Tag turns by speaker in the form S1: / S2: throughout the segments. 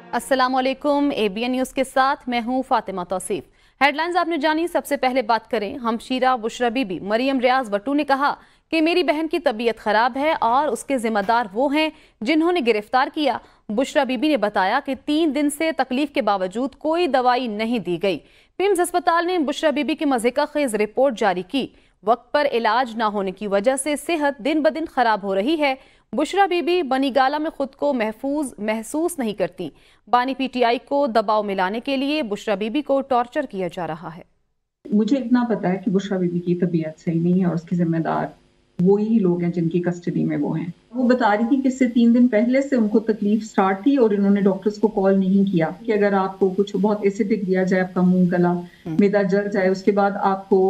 S1: अस्सलाम वालेकुम। ABN news के साथ मैं हूं फातिमा तौसीफ। हेडलाइंस आपने जानी, सबसे पहले बात करें हमशीरा बुशरा बीबी मरियम रियाज भट्टू ने कहा कि मेरी बहन की तबीयत खराब है और उसके जिम्मेदार वो हैं जिन्होंने गिरफ्तार किया। बुशरा बीबी ने बताया कि 3 दिन से तकलीफ के बावजूद कोई दवाई नहीं दी गई। पिम्स अस्पताल ने बुशरा बीबी की मज़ीका खेज रिपोर्ट जारी की। वक्त पर इलाज न होने की वजह से सेहत दिन ब दिन खराब हो रही है। बुशरा बीबी बनीगाला में खुद को महफूज महसूस नहीं करती। बानी PTI को दबाव में लाने के लिए बुशरा बीबी को टॉर्चर किया जा रहा है।
S2: मुझे इतना पता है कि बुशरा बीबी की तबीयत सही नहीं है और उसके जिम्मेदार वही लोग हैं जिनकी कस्टडी में वो हैं। वो बता रही थी कि इससे 3 दिन पहले से उनको तकलीफ स्टार्ट थी और इन्होंने डॉक्टर्स को कॉल नहीं किया कि अगर आपको कुछ बहुत एसिडिक दिया जाए, आपका मुंह गला मैदा जल जाए, उसके बाद आपको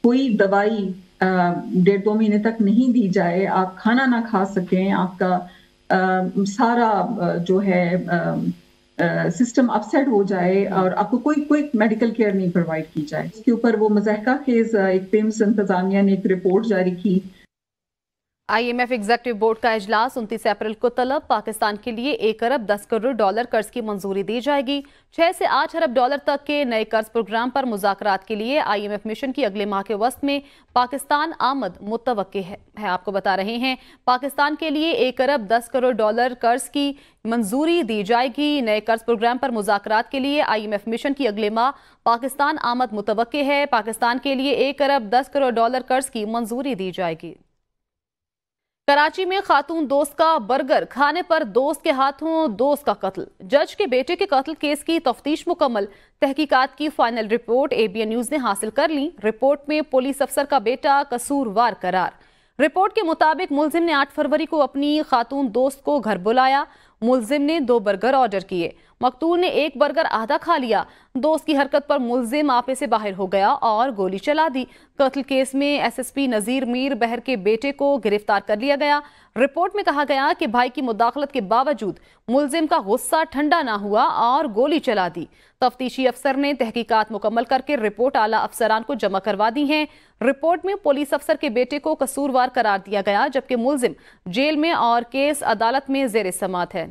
S2: कोई दवाई 1.5-2 महीने तक नहीं दी जाए, आप खाना ना खा सकें, आपका सारा जो है सिस्टम अपसेट हो जाए और आपको कोई मेडिकल केयर नहीं प्रोवाइड की जाए। इसके ऊपर वो मज़ाहिका खेज एक पिम्स इंतजामिया ने एक रिपोर्ट जारी की।
S1: IMF एग्जीक्यूटिव बोर्ड का इजलास 29 अप्रैल को तलब। पाकिस्तान के लिए 1 अरब 10 करोड़ डॉलर कर्ज की मंजूरी दी जाएगी। 6 से 8 अरब डॉलर तक के नए कर्ज प्रोग्राम पर मुज़ाकरात के लिए IMF मिशन की अगले माह के वस्त में पाकिस्तान आमद मुतवक्के है। आपको बता रहे हैं, पाकिस्तान के लिए 1 अरब 10 करोड़ डॉलर कर्ज की मंजूरी दी जाएगी। नए कर्ज प्रोग्राम पर मुज़ाकरात के लिए IMF मिशन की अगले माह पाकिस्तान आमद मुतवक्के है। पाकिस्तान के लिए 1 अरब 10 करोड़ डॉलर कर्ज की मंजूरी दी जाएगी। कराची में खातून दोस्त का बर्गर खाने पर दोस्त के हाथों दोस्त का कत्ल। जज के बेटे के कत्ल केस की तफ्तीश मुकम्मल। तहकीकात की फाइनल रिपोर्ट ABN न्यूज़ ने हासिल कर ली। रिपोर्ट में पुलिस अफसर का बेटा कसूरवार करार। रिपोर्ट के मुताबिक मुलजिम ने 8 फरवरी को अपनी खातून दोस्त को घर बुलाया। मुलजिम ने 2 बर्गर ऑर्डर किए। मकतूल ने 1 बर्गर आधा खा लिया। दोस्त की हरकत पर मुलजिम आपे से बाहर हो गया और गोली चला दी। कत्ल केस में SSP नजीर मीर बहर के बेटे को गिरफ्तार कर लिया गया। रिपोर्ट में कहा गया कि भाई की मुदाखलत के बावजूद मुलजिम का गुस्सा ठंडा ना हुआ और गोली चला दी। तफ्तीशी अफसर ने तहकीकात मुकम्मल करके रिपोर्ट आला अफसरान को जमा करवा दी है। रिपोर्ट में पुलिस अफसर के बेटे को कसूरवार करार दिया गया, जबकि मुलजिम जेल में और केस अदालत में जेर समाअत है।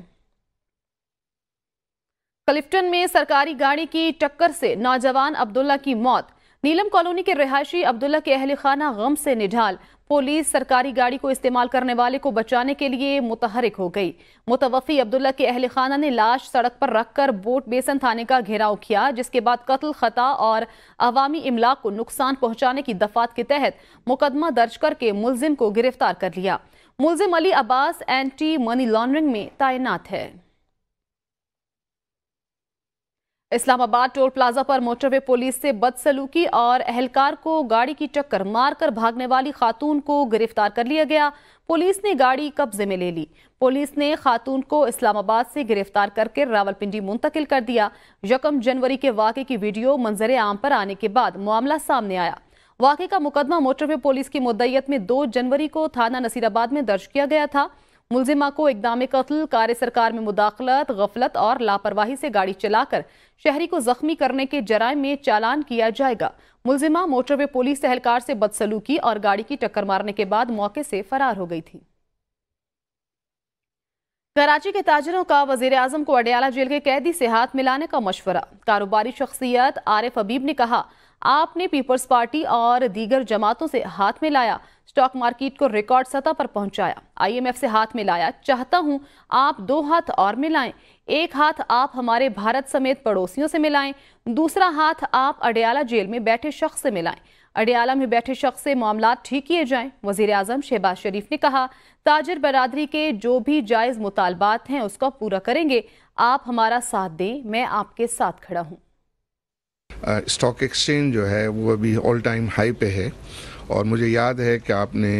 S1: क्लिफ्टन में सरकारी गाड़ी की टक्कर से नौजवान अब्दुल्ला की मौत। नीलम कॉलोनी के रिहायशी अब्दुल्ला के अहल खाना गम से निढाल। पुलिस सरकारी गाड़ी को इस्तेमाल करने वाले को बचाने के लिए मुतहरिक हो गई। मुतवफ़ी अब्दुल्ला के अहल खाना ने लाश सड़क पर रखकर बोट बेसन थाने का घेराव किया, जिसके बाद कत्ल, खता और अवामी इमलाक को नुकसान पहुंचाने की दफात के तहत मुकदमा दर्ज करके मुलजिम को गिरफ्तार कर लिया। मुलजिम Ali Abbas anti money laundering में तैनात है। इस्लामाबाद टोल प्लाजा पर मोटरवे पुलिस से बदसलूकी और अहलकार को गाड़ी की टक्कर मारकर भागने वाली खातून को गिरफ्तार कर लिया गया। पुलिस ने गाड़ी कब्जे में ले ली। पुलिस ने खातून को इस्लामाबाद से गिरफ्तार करके रावलपिंडी मुंतकिल कर दिया। 1 जनवरी के वाक़े की वीडियो मंजरे आम पर आने के बाद मामला सामने आया। वाक़े का मुकदमा मोटरवे पुलिस की मुद्दइयत में 2 जनवरी को थाना नसीराबाद में दर्ज किया गया था। मुलजिमा को इक़दाम कत्ल, कार्य सरकार में मुदाखलत, गफलत और लापरवाही से गाड़ी चलाकर शहरी को जख्मी करने के जराइम में चालान किया जाएगा। मुलजिमा मोटरवे पुलिस एहलकार से बदसलूकी और गाड़ी की टक्कर मारने के बाद मौके से फरार हो गई थी। कराची के ताजिरों का वजीर आजम को अडयाला जेल के कैदी से हाथ मिलाने का मशवरा। कारोबारी शख्सियत आरिफ हबीब ने कहा, आपने पीपल्स पार्टी और दीगर जमातों से हाथ मिलाया, स्टॉक मार्केट को रिकॉर्ड सतह पर पहुंचाया, IMF से हाथ मिलाया। चाहता हूं आप 2 हाथ और मिलाएं। 1 हाथ आप हमारे भारत समेत पड़ोसियों से मिलाएं, दूसरा हाथ आप अडयाला जेल में बैठे शख्स से मिलाएं। अडयाला में बैठे शख्स से मामलात ठीक किए जाएं। वजीर आजम शहबाज शरीफ ने कहा, ताजिर बरादरी के जो भी जायज मुतालबात हैं उसका पूरा करेंगे। आप हमारा साथ दें, मैं आपके साथ खड़ा हूँ।
S3: स्टॉक एक्सचेंज जो है वो अभी ऑल टाइम हाई पे है और मुझे याद है कि आपने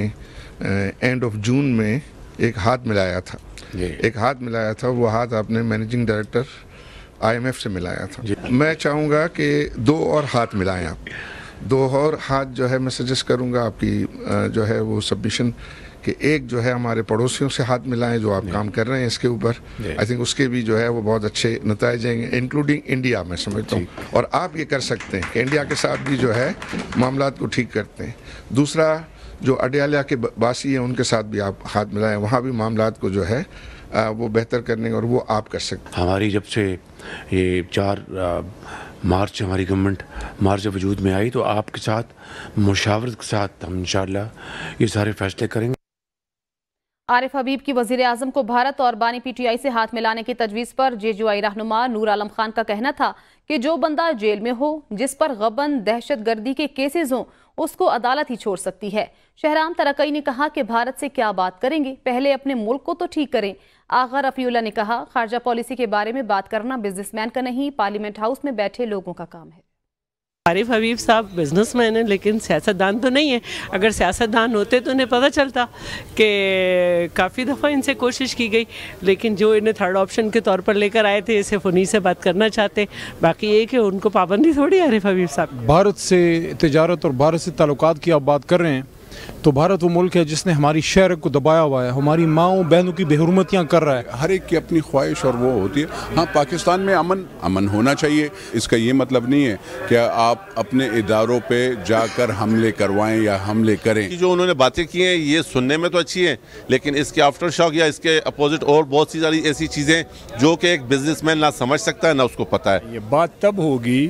S3: एंड ऑफ जून में एक हाथ मिलाया था। एक हाथ मिलाया था, वो हाथ आपने मैनेजिंग डायरेक्टर IMF से मिलाया था। मैं चाहूँगा कि 2 और हाथ मिलाएं आप। 2 और हाथ जो है मैं सजेस्ट करूँगा आपकी जो है वो सबमिशन कि एक जो है हमारे पड़ोसियों से हाथ मिलाएं जो आप काम कर रहे हैं इसके ऊपर। आई थिंक उसके भी जो है वो बहुत अच्छे नताइज आएंगे, इंक्लूडिंग इंडिया मैं समझता हूँ। और आप ये कर सकते हैं कि इंडिया के साथ भी जो है मामलात को ठीक करते हैं। दूसरा जो अडयाला के बासी हैं उनके साथ भी आप हाथ मिलाएं, वहाँ भी मामलात को जो है وہ بہتر کرنے اور وہ آپ کر سکتے ہیں.
S4: ہماری جب سے یہ 4 مارچ ہماری گورنمنٹ مارچ جب وجود میں آئی تو آپ کے ساتھ مشاورت کے ساتھ ہم انشاءاللہ یہ سارے فیصلے کریں گے.
S1: عارف حبیب کی وزیر اعظم کو بھارت اور بانی پی ٹی آئی سے ہاتھ ملانے کی تجویز پر جے یو آئی رہنما نور عالم خان کا کہنا تھا کہ جو بندہ جیل میں ہو، جس پر غبن دہشت گردی کے کیسز ہوں، اس کو عدالت ہی چھوڑ سکتی ہے. شہرام ترقی نے کہا کہ بھارت سے کیا بات کریں گے، پہلے اپنے ملک کو تو ٹھیک کریں. آغا رفیع اللہ نے کہا خارجہ پالیسی کے بارے میں بات کرنا بزنس مین کا نہیں، پارلیمنٹ ہاؤس میں بیٹھے لوگوں کا کام ہے.
S5: عارف حبیب صاحب بزنس مین ہیں لیکن سیاستدان تو نہیں ہیں. اگر سیاستدان ہوتے تو انہیں پتہ چلتا کہ کافی دفعہ ان سے کوشش کی گئی، لیکن جو انہیں تھرڈ آپشن کے طور پر لے کر آئے تھے صرف انہی سے بات کرنا چاہتے. باقی یہ کہ ان کو پابندی تھوڑی عارف حبیب صاحب.
S6: بھارت سے تجارت اور بھارت سے تعلقات کی آپ بات کر رہے ہیں تو بھارت وہ ملک ہے جس نے ہماری شہر کو دبایا ہوا ہے، ہماری ماؤں بہنوں کی بے حرمتیاں کر رہا ہے.
S7: ہر ایک کی اپنی خواہش اور وہ ہوتی ہے. ہاں پاکستان میں امن ہونا چاہیے. اس کا یہ مطلب نہیں ہے کہ آپ اپنے اداروں پہ جا کر حملے کروائیں یا حملے کریں.
S8: جو انہوں نے باتیں کی ہیں یہ سننے میں تو اچھی ہیں، لیکن اس کے آفٹر شاک یا اس کے اپوزٹ اور بہت سی ساری ایسی چیزیں جو کہ ایک بزنس مین نہ سمجھ سکتا ہے نہ اس کو پتہ ہے.
S9: یہ بات تب ہوگی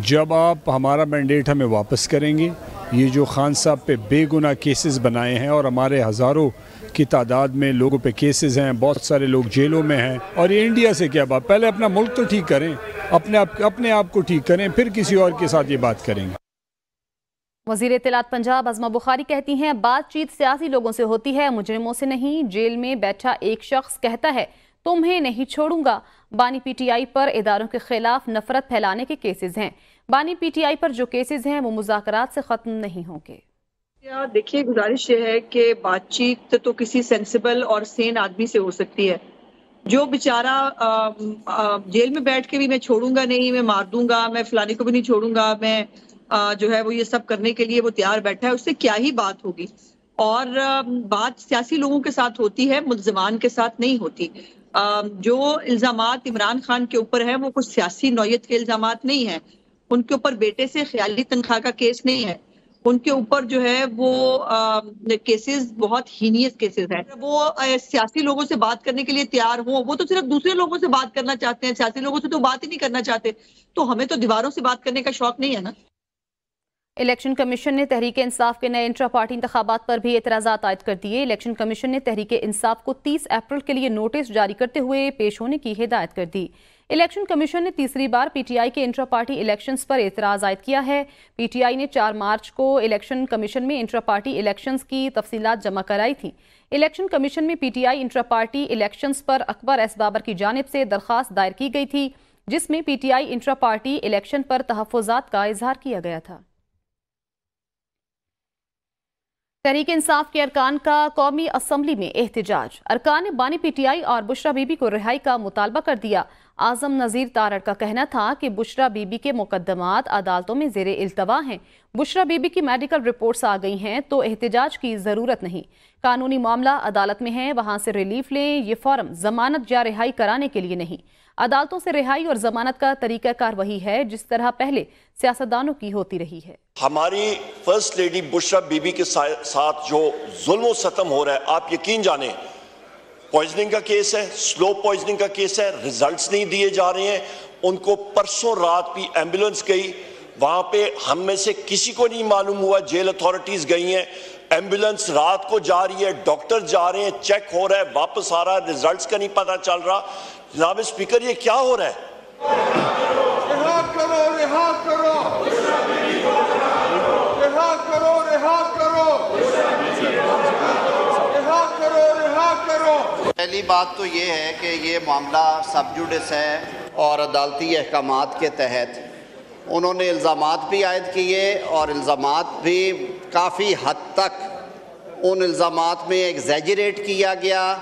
S9: جب آپ ہمارا مینڈیٹ ہمیں واپس کریں گے. یہ جو خان صاحب پہ بے گناہ کیسز بنائے ہیں اور ہمارے ہزاروں کی تعداد میں لوگوں پہ کیسز ہیں، بہت سارے لوگ جیلوں میں ہیں، اور یہ انڈیا سے کیا بات. پہلے اپنا ملک تو ٹھیک کریں، اپنے آپ کو ٹھیک کریں، پھر کسی اور کے ساتھ یہ بات کریں گے.
S1: وزیر اطلاعات پنجاب عظمہ بخاری کہتی ہیں بات چیت سیاسی لوگوں سے ہوتی ہے، مجرموں سے نہیں. جیل میں بیٹھا ایک شخص کہتا ہے تمہیں نہیں چھوڑوں گا. بانی پی ٹی آئی پر اداروں کے خلاف نفرت پھیلانے کے کیسز ہیں. بانی پی ٹی آئی پر جو کیسز ہیں وہ مذاکرات سے ختم نہیں ہوں گے.
S10: دیکھیے گزارش یہ ہے کہ بات چیت تو کسی سینسیبل اور سین آدمی سے ہو سکتی ہے. جو بیچارہ جیل میں بیٹھ کے بھی میں چھوڑوں گا نہیں، میں مار دوں گا، میں فلانے کو بھی نہیں چھوڑوں گا، میں جو ہے وہ یہ سب کرنے کے لیے وہ تیار بیٹھا ہے، اس سے کیا ہی بات ہوگی. اور بات سیاسی لوگوں کے ساتھ ہوتی ہے، ملزمان کے ساتھ نہیں ہوتی. جو الزامات عمران خان کے اوپر ہیں وہ کچھ سیاسی نوعیت کے الزامات نہیں ہیں. ان کے اوپر بیٹے سے خیالی تنخواہ کا کیس نہیں ہے. ان کے اوپر جو ہے وہ کیسز بہت ہینیس کیسز ہیں. وہ سیاسی لوگوں سے بات کرنے کے لیے تیار ہوں، وہ تو صرف دوسرے لوگوں سے بات کرنا چاہتے ہیں، سیاسی لوگوں سے تو بات ہی نہیں کرنا چاہتے. تو ہمیں تو دیواروں سے بات کرنے کا شوق نہیں ہے نا.
S1: الیکشن کمیشن نے تحریک انصاف کے نئے انٹرا پارٹی انتخابات پر بھی اعتراضات عائد کر دیے. الیکشن کمیشن نے تحریک انصاف کو 30 اپریل کے لیے نوٹس جاری کرتے ہوئے پیش ہونے کی ہدایت کر دی. الیکشن کمیشن نے تیسری بار پی ٹی آئی کے انٹرا پارٹی الیکشنز پر اعتراض عائد کیا ہے. پی ٹی آئی نے 4 مارچ کو الیکشن کمیشن میں انٹرا پارٹی الیکشنز کی تفصیلات جمع کرائی تھیں. الیکشن کمیشن میں P T I intra party elections per Akbar S Babar کی جانب سے درخواست دائر کی گئی تھی، جس میں P T I intra party election پر تحفظات کا اظہار کیا گیا تھا. تحریک انصاف کے ارکان کا قومی اسمبلی میں احتجاج. ارکان نے بانی پی ٹی آئی اور بشرا بی بی کو رہائی کا مطالبہ کر دیا. اعظم نذیر تارڑ کا کہنا تھا کہ بشرا بی بی کے مقدمات عدالتوں میں زیر التوا ہیں. بشرا بی بی کی میڈیکل رپورٹس آ گئی ہیں تو احتجاج کی ضرورت نہیں. قانونی معاملہ عدالت میں ہے، وہاں سے ریلیف لیں. یہ فارم ضمانت یا رہائی کرانے کے لیے نہیں. عدالتوں سے رہائی اور ضمانت کا طریقہ کار وہی ہے جس طرح پہلے سیاستدانوں کی ہوتی رہی ہے.
S11: ہماری first lady Bushra be be کے ساتھ جو ظلم و ستم ہو رہا ہے، آپ یقین جانیں، پوائزننگ کا کیس ہے، سلو پوائزننگ کا کیس ہے، ریزلٹس نہیں دیے جا رہے ہیں. ان کو پرسوں رات بھی ایمبولنس گئی، وہاں پہ ہم میں سے کسی کو نہیں معلوم ہوا. جیل اتھارٹیز گئی ہیں، ایمبولنس رات کو جا رہی ہے، ڈاکٹر جا رہے ہیں، چیک ہو رہا ہے، واپس آ رہا ہے، ریزلٹس کا نہیں پتہ چل رہا. جناب اسپیکر یہ کیا ہو رہا ہے؟
S12: رہا کرو، رہا کرو، رہا کرو، رہا کرو، رہا کرو، رہا کرو.
S13: پہلی بات تو یہ ہے کہ یہ معاملہ سب جوڈس ہے اور عدالتی احکامات کے تحت انہوں نے الزامات بھی عائد کیے اور الزامات بھی کافی حد تک ان الزامات میں ایگزیجریٹ کیا گیا.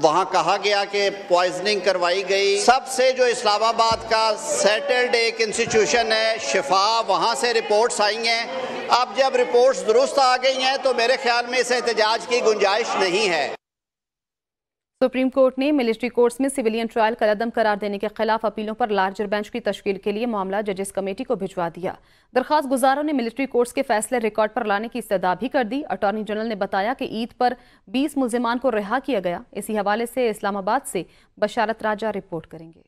S13: وہاں کہا گیا کہ پوائزننگ کروائی گئی. سب سے جو اسلام آباد کا سیٹلڈ ایک انسٹیٹیوشن ہے شفا، وہاں سے رپورٹس آئی ہیں. اب جب رپورٹس درست آ گئی ہیں تو میرے خیال میں اس احتجاج کی گنجائش نہیں ہے.
S1: सुप्रीम कोर्ट ने मिलिट्री कोर्ट्स में सिविलियन ट्रायल कलअदम करार देने के खिलाफ अपीलों पर लार्जर बेंच की तश्कील के लिए मामला जजेस कमेटी को भिजवा दिया। दरख्वास्त गुजारों ने मिलिट्री कोर्ट्स के फैसले रिकॉर्ड पर लाने की इस्तदा भी कर दी। अटॉर्नी जनरल ने बताया कि ईद पर 20 मुल्जिमान को रिहा किया गया। इसी हवाले से इस्लामाबाद से बशारत राजा रिपोर्ट करेंगे।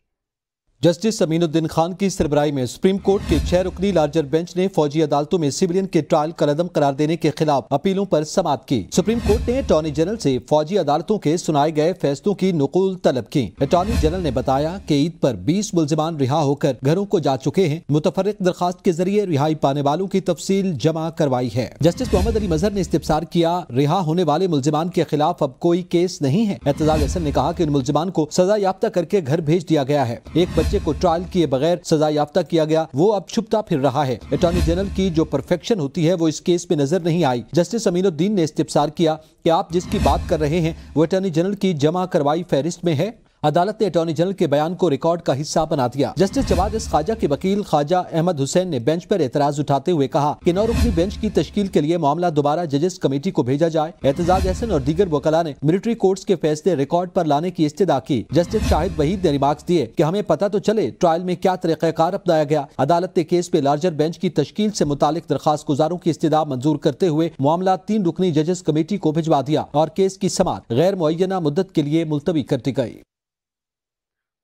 S14: जस्टिस अमीनुद्दीन खान की सरबराही में सुप्रीम कोर्ट के 6 रुकनी लार्जर बेंच ने फौजी अदालतों में सिविलियन के ट्रायल कलअदम करार देने के खिलाफ अपीलों पर समाअत की। सुप्रीम कोर्ट ने अटॉर्नी जनरल से फौजी अदालतों के सुनाए गए फैसलों की नकुल तलब की। अटॉर्नी जनरल ने बताया कि ईद पर 20 मुल्जिमान रिहा होकर घरों को जा चुके हैं। मुतफर्रिक दरखास्त के जरिए रिहाई पाने वालों की तफसील जमा करवाई है। जस्टिस मोहम्मद अली मजहर ने इस्तिफसार किया, रिहा होने वाले मुल्जिमान के खिलाफ अब कोई केस नहीं है। एतजाज हसन ने कहा कि उन मुल्जिमान को सजा याफ्ता करके घर भेज दिया गया है। एक बच्चे को ट्रायल किए बगैर सजा याफ्ता किया गया, वो अब छुपता फिर रहा है। अटॉर्नी जनरल की जो परफेक्शन होती है वो इस केस में नजर नहीं आई। जस्टिस अमीनुद्दीन ने इस्तिफसार किया कि आप जिसकी बात कर रहे हैं वो अटॉर्नी जनरल की जमा करवाई फहरिस्त में है। अदालत ने अटॉर्नी जनरल के बयान को रिकॉर्ड का हिस्सा बना दिया। जस्टिस जवाद एस खाजा के वकील ख्वाजा अहमद हुसैन ने बेंच पर एतराज उठाते हुए कहा कि 9 रुकनी बेंच की तश्कील के लिए मामला दोबारा जजेस कमेटी को भेजा जाए। एतजाज हसन और दीगर वकला ने मिलिट्री कोर्ट्स के फैसले रिकॉर्ड पर लाने की इस्तदा की। जस्टिस शाहिद वहीद ने रिमार्क्स दिए कि हमें पता तो चले ट्रायल में क्या तरीक़ाकार अपनाया गया। अदालत ने केस में लार्जर बेंच की तश्कील से मुतालिक दरखास्त गुजारों की इस्तदा मंजूर करते हुए मामला 3 रुकनी जजेस कमेटी को भिजवा दिया और केस की समाअत गैर मुअय्यना मुद्दत के लिए मुलतवी कर दी गई।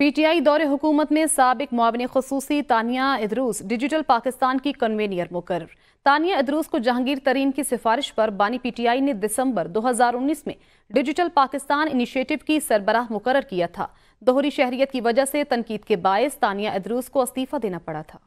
S1: पीटीआई दौरे हुकूमत में साबिक मुआविन खुसूसी तानिया इदरूस डिजिटल पाकिस्तान की कन्वेनियर मुकर्रर। तानिया इदरूस को जहांगीर तरीन की सिफारिश पर बानी पीटीआई ने दिसंबर 2019 में डिजिटल पाकिस्तान इनिशिएटिव की सरबराह मुकर्रर किया था। दोहरी शहरियत की वजह से तनकीद के बायस तानिया इदरूस को इस्तीफा देना पड़ा था।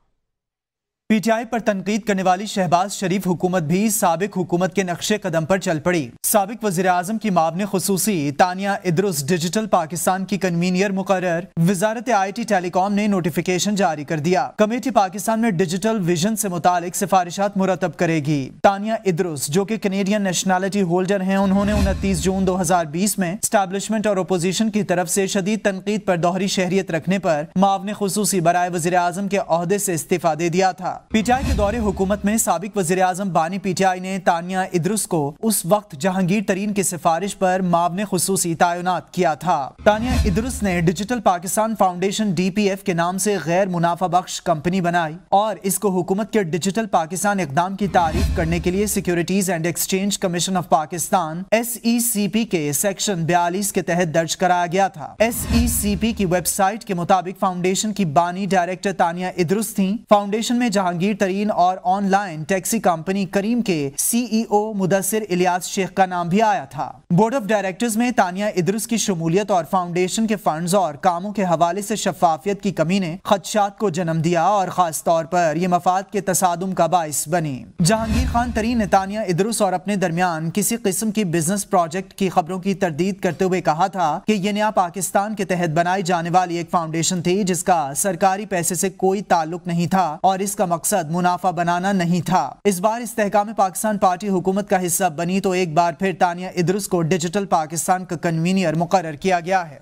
S15: पीटीआई पर तनकीद करने वाली शहबाज शरीफ हुकूमत भी साबिक हुकूमत के नक्शे कदम पर चल पड़ी। साबिक वज़ीर आज़म की मावने खुसूसी तानिया इदरूस डिजिटल पाकिस्तान की कन्वीनियर मुकर्रर। वजारत IT टेलीकॉम ने नोटिफिकेशन जारी कर दिया। कमेटी पाकिस्तान में डिजिटल विजन से मुतालिक सिफारिशात मुरतब करेगी। तानिया इदरूस जो कि कैनेडियन नेशनैलिटी होल्डर हैं, उन्होंने 29 जून 2020 में एस्टैब्लिशमेंट और अपोजिशन की तरफ से शदीद तनकीद पर दोहरी शहरियत रखने पर मावने खुसूसी बराए वज़ीर आज़म के ओहदे से इस्तीफा दे दिया था। पीटीआई के दौरे हुकूमत में साबिक वज़ीर आज़म बानी पीटीआई ने तानिया इदरूस को उस वक्त जहांगीर तरीन की सिफारिश पर मावने खुसूसी तैनात किया था। तानिया इदरूस ने डिजिटल पाकिस्तान फाउंडेशन DPF के नाम से गैर मुनाफा बख्श कंपनी बनाई और इसको हुकूमत के डिजिटल पाकिस्तान इक़दाम की तारीफ करने के लिए securities and exchange commission of Pakistan SECP के सेक्शन 42 के तहत दर्ज कराया गया था। SECP की वेबसाइट के मुताबिक फाउंडेशन की बानी डायरेक्टर तानिया इदरूस थी। फाउंडेशन में जहांगीर तरीन और ऑनलाइन टैक्सी कंपनी करीम के CEO मुदस्सिर इलियास शेख का नाम भी आया था। बोर्ड ऑफ डायरेक्टर्स में तानिया इदरूस की शमूलियत और फाउंडेशन के फंड्स और कामों के हवाले से शफाफियत की कमी ने खदशात को जन्म दिया और खास तौर पर ये मफाद के तसादुम का बाइस बनी। जहांगीर खान तरीन ने तानिया इदरूस और अपने दरमियान किसी किस्म की बिजनेस प्रोजेक्ट की खबरों की तरदीद करते हुए कहा था कि ये नया पाकिस्तान के तहत बनाई जाने वाली एक फाउंडेशन थी जिसका सरकारी पैसे से कोई ताल्लुक नहीं था और इसका मकसद मुनाफा बनाना नहीं था। इस बार इस्तेहकाम पाकिस्तान पार्टी हुकूमत का हिस्सा बनी तो एक बार फिर तानिया इदरूस को डिजिटल पाकिस्तान का कन्वीनियर मुकर्रर किया गया है।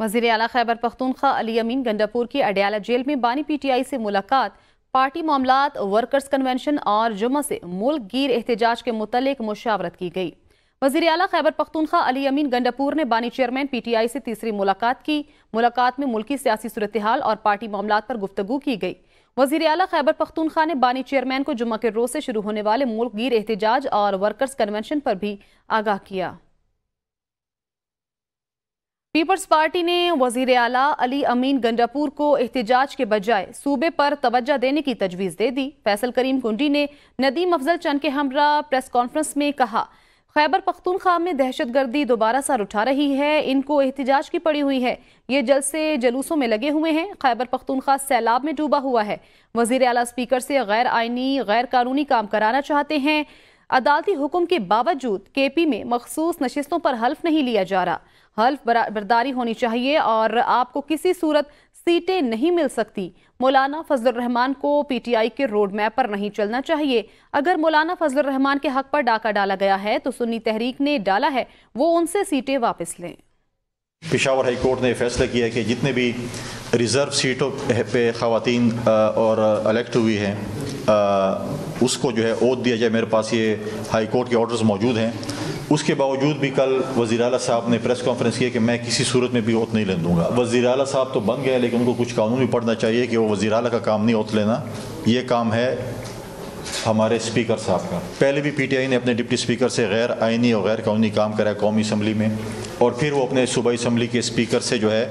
S1: वज़ीर आला खैबर पख्तूनख्वा अली अमीन गंडापुर की अडयाला जेल में बानी पीटीआई से मुलाकात, पार्टी मामलात, वर्कर्स कन्वेंशन और जुम्मा से मुल्क गिर एहतजाज के मुतल्लिक मुशावरत की गई। वज़ीर आला खैबर पख्तूनख्वा अली अमीन गंडापुर ने बानी चेयरमैन पीटीआई से तीसरी मुलाकात की। मुलाकात में मुल्की सियासी सूरत हाल और पार्टी मामलात पर गुफ्तगू की गई। वज़ीर आला खैबर पख्तूनख्वा ने बानी चेयरमैन को जुम्मा के रोज से शुरू होने वाले मुल्क गिर एहतजाज और वर्कर्स कन्वेंशन पर भी आगाह किया। पीपल्स पार्टी ने वज़ीर आला अली अमीन गंडापुर को एहतजाज के बजाय सूबे पर तवज्जो देने की तजवीज़ दे दी। फैसल करीम कुंडी ने नदीम अफजल चंद के हमरा प्रेस कॉन्फ्रेंस में कहा, खैबर पख्तूनख्वा में दहशतगर्दी दोबारा सर उठा रही है, इनको एहतजाज की पड़ी हुई है, ये जलसे जलूसों में लगे हुए हैं। खैबर पख्तूनख्वा सैलाब में डूबा हुआ है। वज़ीर आला स्पीकर से गैर आइनी गैर कानूनी काम कराना चाहते हैं। अदालती हुक्म के बावजूद KP में मखसूस नशिस्तों पर हल्फ नहीं लिया जा रहा। हल्फ बर्दारी होनी चाहिए और आपको किसी सूरत सीटें नहीं मिल सकती। मौलाना फजलुर रहमान को PTI के रोड मैप पर नहीं चलना चाहिए। अगर मौलाना फजलुर रहमान के हक पर डाका डाला गया है तो सुन्नी तहरीक ने डाला है, वो उनसे सीटें वापस लें।
S16: पेशावर हाई कोर्ट ने फैसला किया है कि जितने भी रिज़र्व सीटों पे ख़वातीन और इलेक्ट हुई हैं उसको जो है ओथ दिया जाए। मेरे पास ये हाई कोर्ट के ऑर्डर्स मौजूद हैं। اس کے باوجود بھی کل وزیر اعلیٰ صاحب نے پریس کانفرنس کیا کہ میں کسی صورت میں بھی اوت نہیں لینے دوں گا. وزیر اعلیٰ صاحب تو بن گئے لیکن ان کو کچھ قانون بھی پڑھنا چاہیے کہ وہ وزیر اعلیٰ کا کام نہیں اوت لینا, یہ کام ہے ہمارے اسپیکر صاحب کا. پہلے بھی پی ٹی آئی نے اپنے ڈپٹی اسپیکر سے غیر آئینی اور غیر قانونی کام کرا قومی اسمبلی میں, اور پھر وہ اپنے صوبائی اسمبلی کے اسپیکر سے جو ہے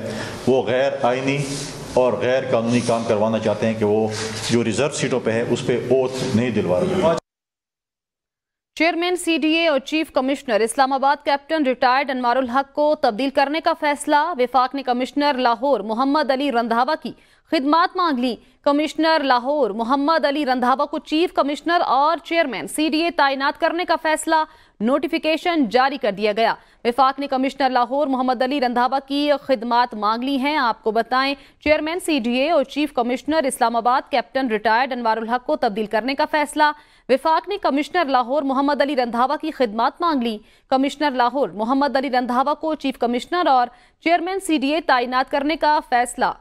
S16: وہ غیر آئینی اور غیر قانونی کام کروانا چاہتے ہیں کہ وہ جو ریزرو سیٹوں پہ ہے اس پہ اوت نہیں دلوا رہے.
S1: چیئرمین سی ڈی اے اور چیف کمشنر اسلام آباد کیپٹن ریٹائرڈ انوار الحق کو تبدیل کرنے کا فیصلہ. وفاق نے کمشنر لاہور محمد علی رندھاوا کی خدمات مانگ لی. کمشنر لاہور محمد علی رندھاوا کو چیف کمشنر اور چیئرمین سی ڈی اے تعینات کرنے کا فیصلہ. نوٹیفیکیشن جاری کر دیا گیا. وفاق نے کمشنر لاہور محمد علی رندھاوا کی خدمات مانگ لی ہیں. آپ کو بتائیں, چیئرمین سی ڈی اے اور چیف کمشنر اسلام آباد کیپٹن ریٹائرڈ انوار الحق کو تبدیل کرنے کا فیصلہ. وفاق نے کمشنر لاہور محمد علی رندھاوا کی خدمات مانگ لی. کمشنر لاہور محمد علی رندھاوا کو چیف کمشنر اور چیئرمین سی ڈی اے تعینات کرنے کا فیصلہ.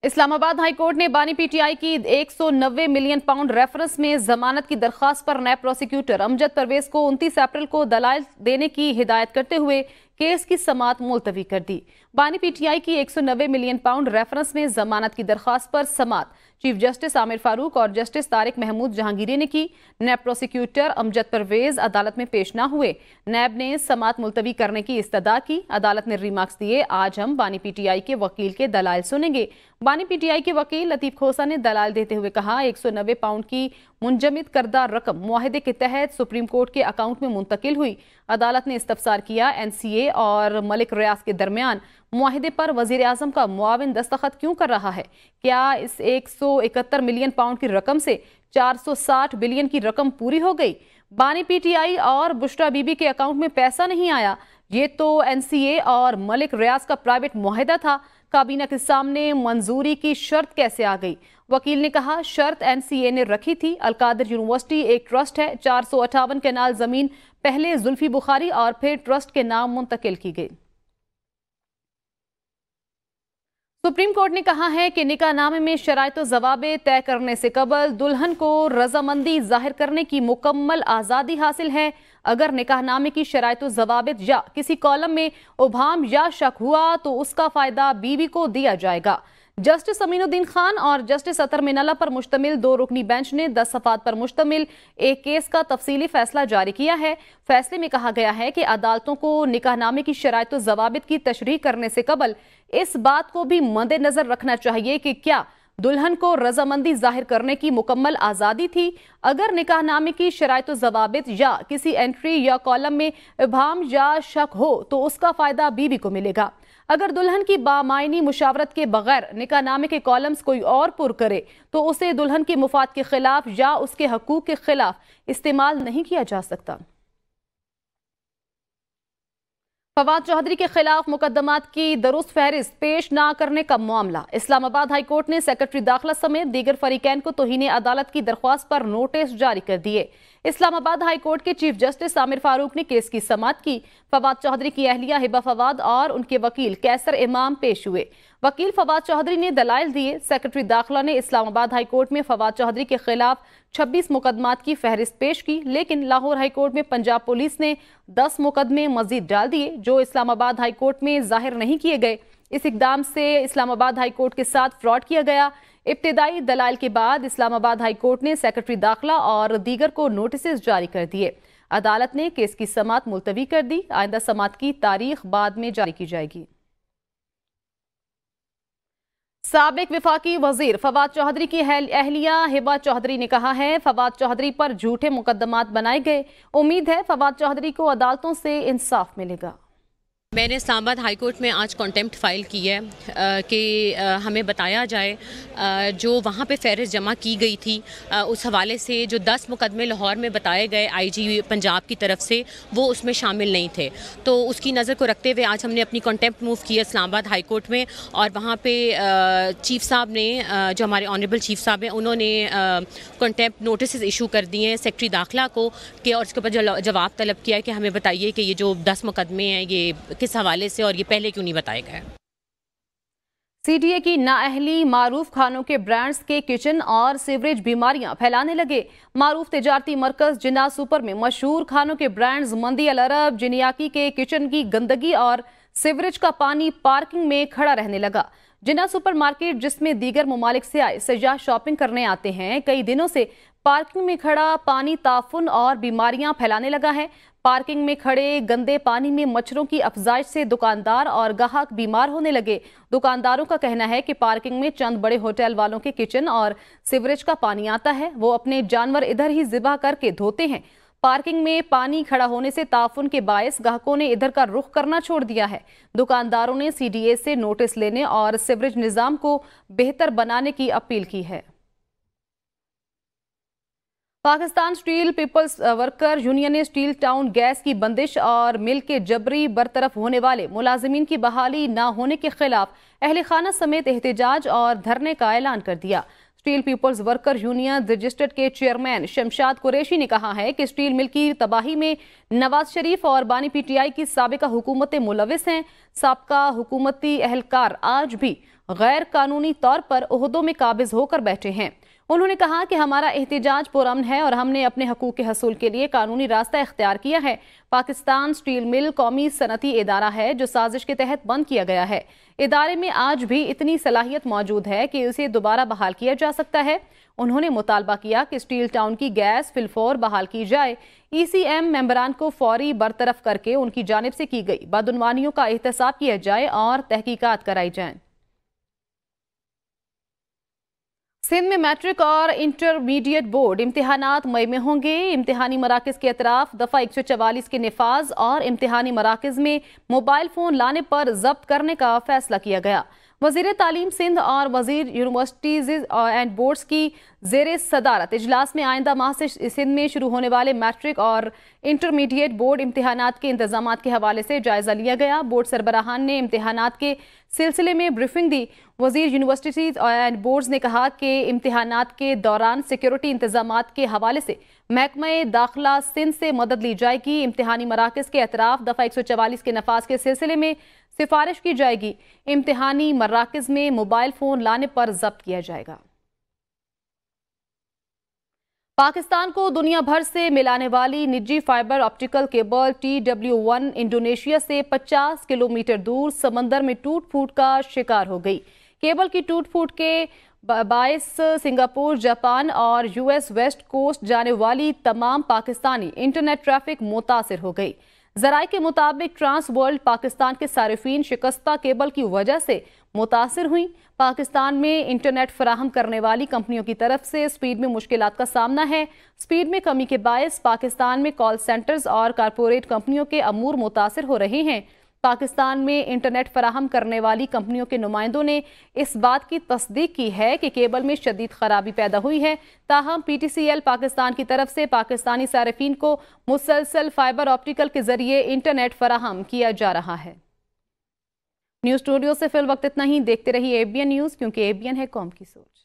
S1: اسلام آباد ہائی کورٹ نے بانی پی ٹی آئی کی 190 ملین پاؤنڈ ریفرنس میں ضمانت کی درخواست پر نیب پروسیکیوٹر امجد پرویز کو 29 اپریل کو دلائل دینے کی ہدایت کرتے ہوئے کیس کی سماعت ملتوی کر دی. بانی پی ٹی آئی کی 190 ملین پاؤنڈ ریفرنس میں ضمانت کی درخواست پر سماعت چیف جسٹس عامر فاروق اور جسٹس طارق محمود جہانگیری نے کی. نیب پروسیکیوٹر امجد پرویز عدالت میں پیش نہ ہوئے. نیب نے سماعت ملتوی کرنے کی استدعا کی. عدالت نے ریمارکس دیے. آج ہم بانی پی ٹی آئی کے وکیل کے دلائل سنیں گے. بانی پی ٹی آئی کے وکیل لطیف کھوسا نے دلائل دیتے ہوئے کہا 190 پاؤنڈ کی منجمد کردہ رقم معاہدے کے تحت سپریم کورٹ کے اکاؤنٹ میں منتقل ہوئی. عدالت نے استفسار کیا این سی اے اور ملک ریاض کے درمیان معاہدے پر وزیر اعظم کا معاون دستخط کیوں کر رہا ہے؟ کیا اس 171 ملین پاؤنڈ کی رقم سے 460 بلین کی رقم پوری ہو گئی؟ بانی پی ٹی آئی اور بشرا بی بی کے اکاؤنٹ میں پیسہ نہیں آیا. یہ تو این سی اے اور ملک ریاض کا پرائیویٹ معاہدہ تھا. کابینہ کے سامنے منظوری کی شرط کیسے آ گئی؟ وکیل نے کہا شرط این سی اے نے رکھی تھی. القادر یونیورسٹی ایک ٹرسٹ ہے. 458 کنال زمین پہلے زلفی بخاری اور پھر ٹرسٹ کے نام منتقل کی گئی. سپریم کورٹ نے کہا ہے کہ نکاح نامے میں شرائط و ضوابط طے کرنے سے قبل دلہن کو رضامندی ظاہر کرنے کی مکمل آزادی حاصل ہے. اگر نکاح نامے کی شرائط و ضوابط یا کسی کالم میں ابہام یا شک ہوا تو اس کا فائدہ بیوی کو دیا جائے گا. جسٹس امین الدین خان اور جسٹس اطہر من اللہ پر مشتمل 2 رکنی بینچ نے 10 صفحات پر مشتمل ایک کیس کا تفصیلی فیصلہ جاری کیا ہے. فیصلے میں کہا گیا ہے کہ عدالتوں کو نکاح نامے کی شرائط و ضوابط کی تشریح کرنے سے قبل اس بات کو بھی مد نظر رکھنا چاہیے کہ کیا دلہن کو رضامندی ظاہر کرنے کی مکمل آزادی تھی. اگر نکاح نامے کی شرائط و ضوابط یا کسی انٹری یا کالم میں ابہام یا شک ہو تو اس کا فائدہ بیوی کو ملے گا. اگر دلہن کی بامعنی مشاورت کے بغیر نکاح نامے کے کالمز کوئی اور پر کرے تو اسے دلہن کے مفاد کے خلاف یا اس کے حقوق کے خلاف استعمال نہیں کیا جا سکتا. فواد چوہدری کے خلاف مقدمات کی درست فہرست پیش نہ کرنے کا معاملہ. اسلام آباد ہائی کورٹ نے سیکرٹری داخلہ سمیت دیگر فریقین کو توہین عدالت کی درخواست پر نوٹس جاری کر دیے. اسلام آباد ہائی کورٹ کے چیف جسٹس عامر فاروق نے کیس کی سماعت کی. فواد چوہدری کی اہلیہ ہبہ فواد اور ان کے وکیل کیسر امام پیش ہوئے. وکیل فواد چوہدری نے دلائل دیے. سیکرٹری داخلہ نے اسلام آباد ہائی کورٹ میں فواد چوہدری کے خلاف 26 مقدمات کی فہرست پیش کی، لیکن لاہور ہائی کورٹ میں پنجاب پولیس نے 10 مقدمے مزید ڈال دیے جو اسلام آباد ہائی کورٹ میں ظاہر نہیں کیے گئے. اس اقدام سے اسلام آباد ہائی کورٹ کے ساتھ فراڈ کیا گیا. ابتدائی دلائل کے بعد اسلام آباد ہائی کورٹ نے سیکرٹری داخلہ اور دیگر کو نوٹسز جاری کر دیے. عدالت نے کیس کی سماعت ملتوی کر دی. آئندہ سماعت کی تاریخ بعد میں جاری کی جائے گی. سابق وفاقی وزیر فواد چوہدری کی اہلیہ ہبہ چوہدری نے کہا ہے فواد چوہدری پر جھوٹے مقدمات بنائے گئے. امید ہے فواد چوہدری کو عدالتوں سے انصاف ملے گا.
S17: میں نے اسلام آباد ہائی کورٹ میں آج کانٹیمپٹ فائل کی ہے کہ ہمیں بتایا جائے جو وہاں پہ فہرست جمع کی گئی تھی اس حوالے سے جو 10 مقدمے لاہور میں بتائے گئے آئی جی پنجاب کی طرف سے وہ اس میں شامل نہیں تھے. تو اس کی نظر کو رکھتے ہوئے آج ہم نے اپنی کانٹیمپٹ موو کی ہے اسلام آباد ہائی کورٹ میں، اور وہاں پہ چیف صاحب نے جو ہمارے آنریبل چیف صاحب ہیں انہوں نے کانٹیمپٹ نوٹسز ایشو کر دیے ہیں سیکرٹری داخلہ کو کہ اور اس کے اوپر جواب طلب کیا ہے کہ ہمیں بتائیے کہ یہ جو 10 مقدمے ہیں یہ کس حوالے سے اور یہ پہلے کیوں نہیں بتائے گئے.
S1: CDA की नाअहली मारूफ खानों के ब्रांड्स के किचन और सीवरेज बीमारियां फैलाने लगे। मारूफ तिजारती मरकज जिन्ना सुपर में मशहूर खानों के ब्रांड्स मंदी अल अरब जिन्याकी के किचन की गंदगी और सीवरेज का पानी पार्किंग में खड़ा रहने लगा। जिन्ना सुपर मार्केट, जिसमें दीगर ममालिक से आए सयाह शॉपिंग करने आते हैं, कई दिनों से पार्किंग में खड़ा पानी ताफुन और बीमारियां फैलाने लगा है। पार्किंग में खड़े गंदे पानी में मच्छरों की अफजाइश से दुकानदार और गाहक बीमार होने लगे। दुकानदारों का कहना है कि पार्किंग में चंद बड़े होटल वालों के किचन और सीवरेज का पानी आता है, वो अपने जानवर इधर ही ज़िबा करके धोते हैं। पार्किंग में पानी खड़ा होने से ताफुन के बायस गाहकों ने इधर का रुख करना छोड़ दिया है। दुकानदारों ने CDA से नोटिस लेने और सीवरेज निज़ाम को बेहतर बनाने की अपील की है। Pakistan Steel Peoples Worker Union ने स्टील टाउन गैस की बंदिश और मिल के जबरी बरतरफ होने वाले मुलाजिमीन की बहाली न होने के खिलाफ अहले खाना समेत एहतजाज और धरने का ऐलान कर दिया। Steel Peoples Worker Union registered के चेयरमैन शमशाद कुरैशी ने कहा है कि स्टील मिल की तबाही में नवाज शरीफ और बानी PTI की साबिका हुकूमतें मुलविस हैं। साबिका हुकूमती अहलकार आज भी गैर कानूनी तौर पर ओहदों में काबिज होकर बैठे हैं। उन्होंने कहा कि हमारा एहतजाज पुरअमन है और हमने अपने हकूक़ के हसूल के लिए कानूनी रास्ता इख्तियार किया है। पाकिस्तान स्टील मिल कौमी सनती इदारा है जो साजिश के तहत बंद किया गया है। इदारे में आज भी इतनी सलाहियत मौजूद है कि उसे दोबारा बहाल किया जा सकता है। उन्होंने मुतालबा किया कि स्टील टाउन की गैस फिलफौर बहाल की जाए। ECM मेंबरान को फौरी बरतरफ करके उनकी जानिब से की गई बदउनवानियों का एहतसाब किया जाए और तहकीकात कराई जाए। सिंध में मैट्रिक और इंटरमीडिएट बोर्ड इम्तिहानात मई में होंगे। इम्तिहानी मराकज़ के अतराफ दफ़ा 144 के निफाज और इम्तिहानी मराकज़ में मोबाइल फ़ोन लाने पर जब्त करने का फैसला किया गया। वज़ीर तालीम सिंध और वज़ीर यूनिवर्सिटीज़ एंड बोर्ड्स की ज़ेर सदारत इजलास में आइंदा माह से सिंध में शुरू होने वाले मैट्रिक और इंटरमीडिएट बोर्ड इम्तिहानात के इंतजामात के हवाले से जायज़ा लिया गया। बोर्ड सरबराहान ने इम्तिहानात के सिलसिले में ब्रीफिंग दी। वज़ीर यूनिवर्सिटीज़ एंड बोर्ड्स ने कहा कि इम्तिहानात के दौरान सिक्योरिटी इंतजामात के हवाले से महकमा दाखिला सिंध से मदद ली जाएगी। इम्तिहानी मराकज़ के अतराफ दफ़ा 144 के नफाज के सिलसिले में सिफारिश की जाएगी। इम्तिहानी मराकज़ में मोबाइल फ़ोन लाने पर जब्त किया जाएगा। पाकिस्तान को दुनिया भर से मिलाने वाली निजी fibre optical cable TW1 Indonesia से 50 किलोमीटर दूर समंदर में टूट फूट का शिकार हो गई। केबल की टूट फूट के बायस सिंगापुर, जापान और US वेस्ट कोस्ट जाने वाली तमाम पाकिस्तानी इंटरनेट ट्रैफिक मुतासिर हो गई। ज़राए के मुताबिक ट्रांस वर्ल्ड पाकिस्तान के सारिफीन शिकस्ता केबल की वजह से मुतासिर हुई। पाकिस्तान में इंटरनेट फराहम करने वाली कंपनियों की तरफ से स्पीड में मुश्किलात का सामना है। स्पीड में कमी के बायस पाकिस्तान में कॉल सेंटर्स और कारपोरेट कंपनियों के अमूर मुतासिर हो रहे हैं। पाकिस्तान में इंटरनेट फराहम करने वाली कंपनियों के नुमाइंदों ने इस बात की तस्दीक की है कि केबल में शदीद खराबी पैदा हुई है। ताहम PTCL पाकिस्तान की तरफ से पाकिस्तानी सारिफीन को मुसलसल फाइबर ऑप्टिकल के जरिए इंटरनेट फराहम किया जा रहा है। न्यूज़ स्टूडियो से फिल वक्त इतना ही। देखते रहिए ABN न्यूज़, क्योंकि ABN है कौम की सोच।